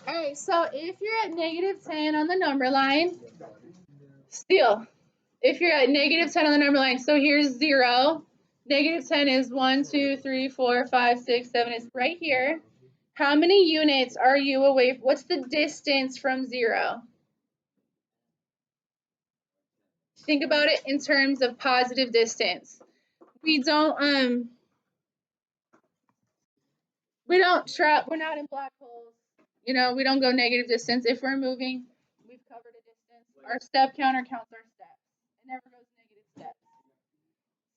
All right, so if you're at negative 10 on the number line, still, if you're at negative 10 on the number line, so here's 0. Negative 10 is 1, 2, 3, 4, 5, 6, 7. It's right here. How many units are you away? What's the distance from 0? Think about it in terms of positive distance. We're not in black holes. You know, we don't go negative distance. If we're moving, we've covered a distance. Our step counter counts our steps. It never goes negative steps.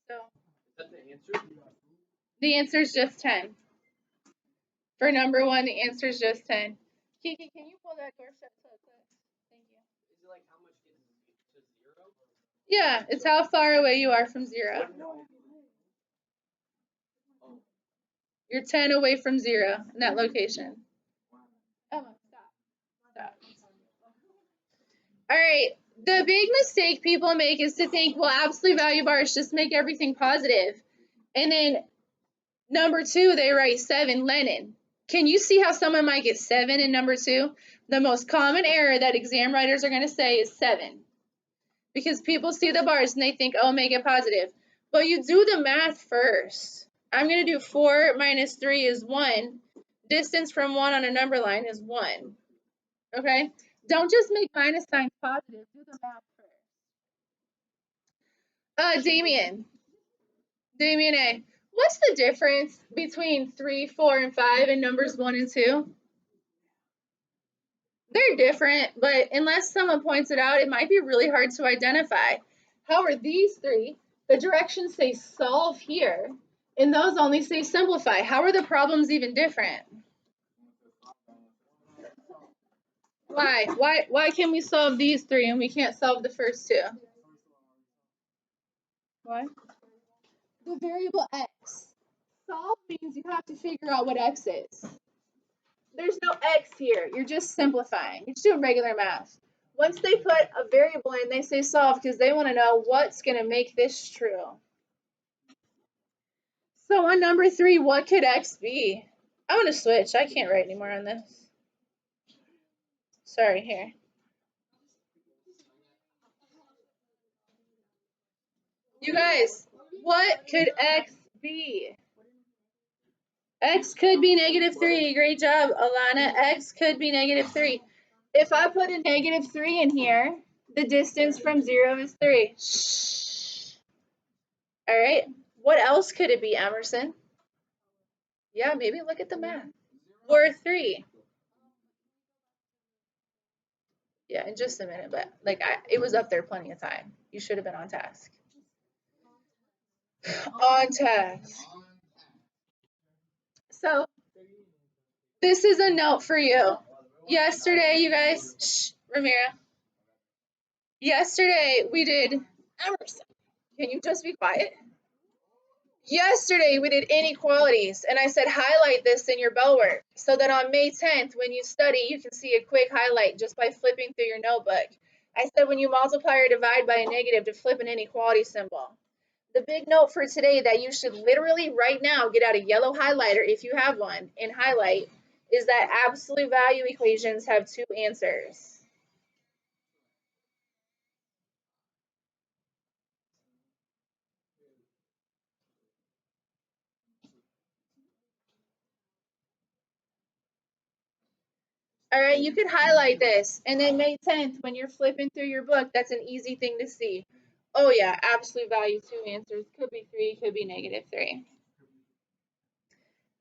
So is that the answer? The answer is just 10. For number 1, the answer is just 10. Kiki, can you pull that door shut so quick? Thank you. Is it like how much to 0? Yeah, it's how far away you are from 0. You're 10 away from 0 in that location. Emma, stop. All right. The big mistake people make is to think, well, absolute value bars just make everything positive. And then number 2, they write 7, Lenin. Can you see how someone might get 7 in number 2? The most common error that exam writers are going to say is 7. Because people see the bars and they think, oh, make it positive. But you do the math first. I'm going to do 4 minus 3 is 1. Distance from 1 on a number line is 1. Okay? Don't just make minus signs positive. Do the math first. Damien A. What's the difference between 3, 4, and 5 in numbers 1 and 2? They're different, but unless someone points it out, it might be really hard to identify. How are these 3? The directions say solve here, and those only say simplify. How are the problems even different? Why can we solve these 3 and we can't solve the first 2? Why? The variable x. Solve means you have to figure out what x is. There's no x here. You're just simplifying. You're just doing regular math. Once they put a variable in, they say solve because they want to know what's going to make this true. So on number 3, what could x be? I'm going to switch. I can't write anymore on this. Sorry, here. You guys, what could x be? X could be negative 3. Great job, Alana. X could be negative 3. If I put a negative 3 in here, the distance from 0 is 3. Shh. All right. What else could it be, Emerson? Yeah, maybe look at the math. Or 3. Yeah, in just a minute, but like it was up there plenty of time. You should have been on task. On task. So this is a note for you. Yesterday, you guys, shh, Ramira. Yesterday we did, Emerson, can you just be quiet? Yesterday we did inequalities, and I said highlight this in your bell work so that on May 10th when you study you can see a quick highlight just by flipping through your notebook. I said when you multiply or divide by a negative to flip an inequality symbol. The big note for today that you should literally right now get out a yellow highlighter if you have one and highlight is that absolute value equations have 2 answers. All right, you could highlight this, and then May 10th, when you're flipping through your book, that's an easy thing to see. Oh yeah, absolute value, 2 answers. Could be 3, could be negative 3.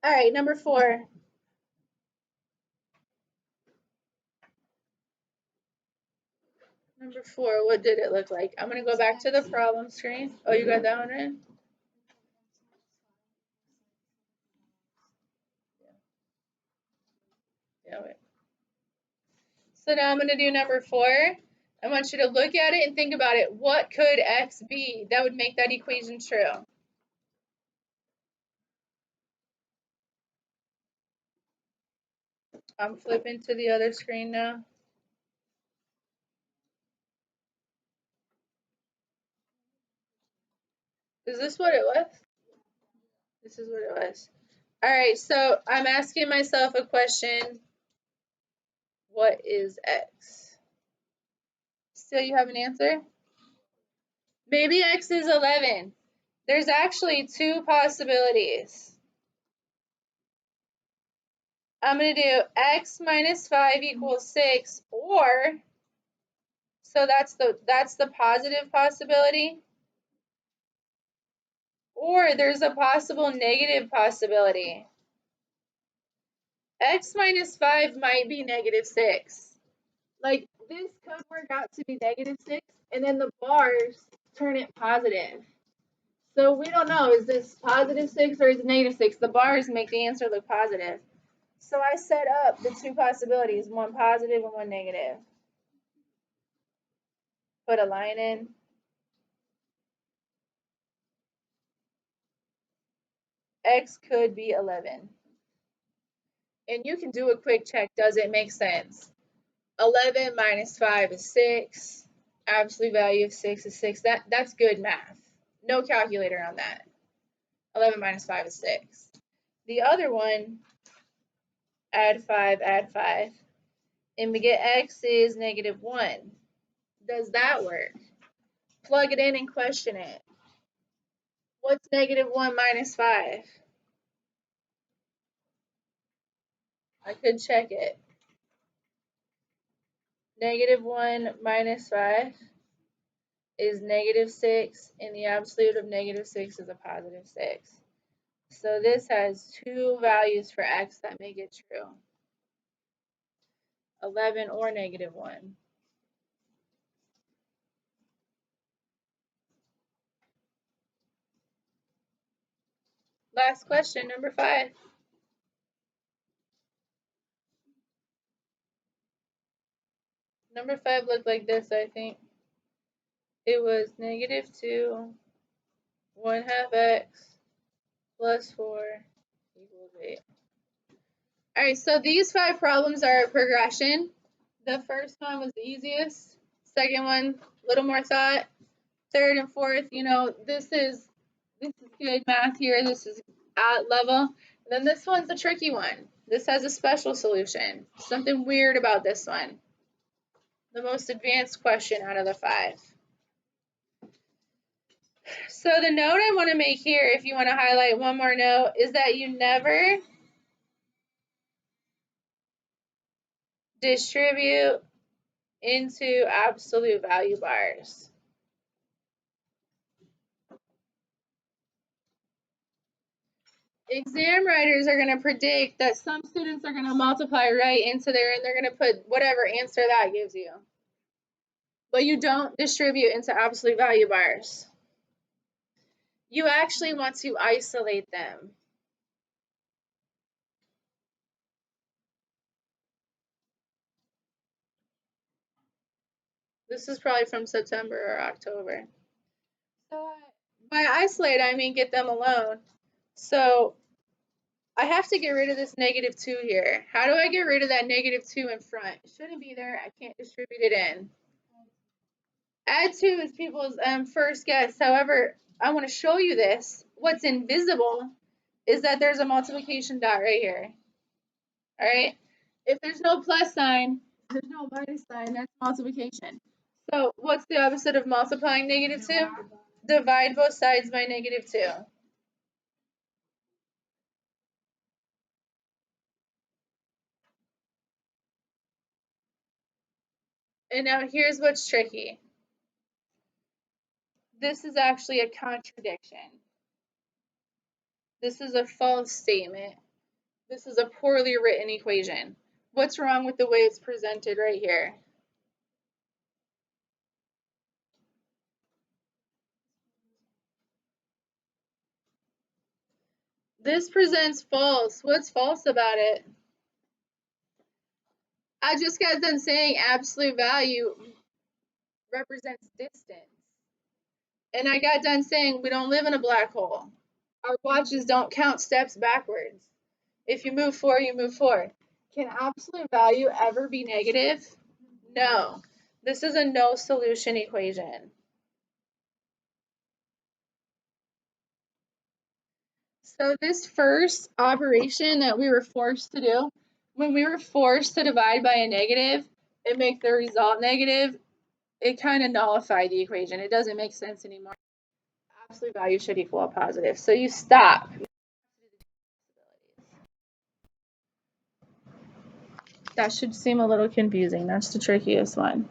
All right, number 4. Number 4, what did it look like? I'm going to go back to the problem screen. Oh, you got that one right? Yeah, wait. So now I'm going to do number 4. I want you to look at it and think about it. What could x be that would make that equation true? I'm flipping to the other screen now. Is this what it was? This is what it was. All right, so I'm asking myself a question. What is x? Still you have an answer? Maybe x is 11. There's actually two possibilities. I'm going to do x minus 5 equals 6, or, so that's the positive possibility, or there's a possible negative possibility. X minus 5 might be negative 6. Like, this could work out to be negative 6, and then the bars turn it positive. So we don't know, is this positive 6 or is it negative 6? The bars make the answer look positive. So I set up the two possibilities, one positive and one negative. Put a line in. X could be 11. And you can do a quick check. Does it make sense? 11 minus 5 is 6. Absolute value of 6 is 6. That's good math. No calculator on that. 11 minus 5 is 6. The other one, add 5, and we get x is negative 1. Does that work? Plug it in and question it. What's negative 1 minus 5? I could check it. Negative 1 minus 5 is negative 6, and the absolute of negative 6 is a positive 6. So this has two values for x that make it true. 11 or negative 1. Last question, number 5. Number 5 looked like this, I think. It was negative 2, 1/2 x plus 4 equals 8. All right, so these 5 problems are a progression. The first one was the easiest. Second one, a little more thought. Third and fourth, this is good math here. This is at level. And then this one's a tricky one. This has a special solution. Something weird about this one. The most advanced question out of the 5. So the note I want to make here, if you want to highlight one more note, is that you never distribute into absolute value bars. Exam writers are going to predict that some students are going to multiply right into there, and they're going to put whatever answer that gives you. But you don't distribute into absolute value bars. You actually want to isolate them. This is probably from September or October. So by isolate, I mean get them alone. So I have to get rid of this negative 2 here. How do I get rid of that negative 2 in front? It shouldn't be there. I can't distribute it in. Add 2 is people's first guess. However, I want to show you this. What's invisible is that there's a multiplication dot right here. All right? If there's no plus sign, there's no minus sign, that's multiplication. So what's the opposite of multiplying negative 2? Divide both sides by negative 2. And now here's what's tricky. This is actually a contradiction. This is a false statement. This is a poorly written equation. What's wrong with the way it's presented right here? This presents false. What's false about it? I just got done saying absolute value represents distance. And I got done saying we don't live in a black hole. Our watches don't count steps backwards. If you move forward, you move forward. Can absolute value ever be negative? No. This is a no solution equation. So this first operation that we were forced to do, when we were forced to divide by a negative and make the result negative, it kind of nullified the equation. It doesn't make sense anymore. Absolute value should equal a positive. So you stop. That should seem a little confusing. That's the trickiest one.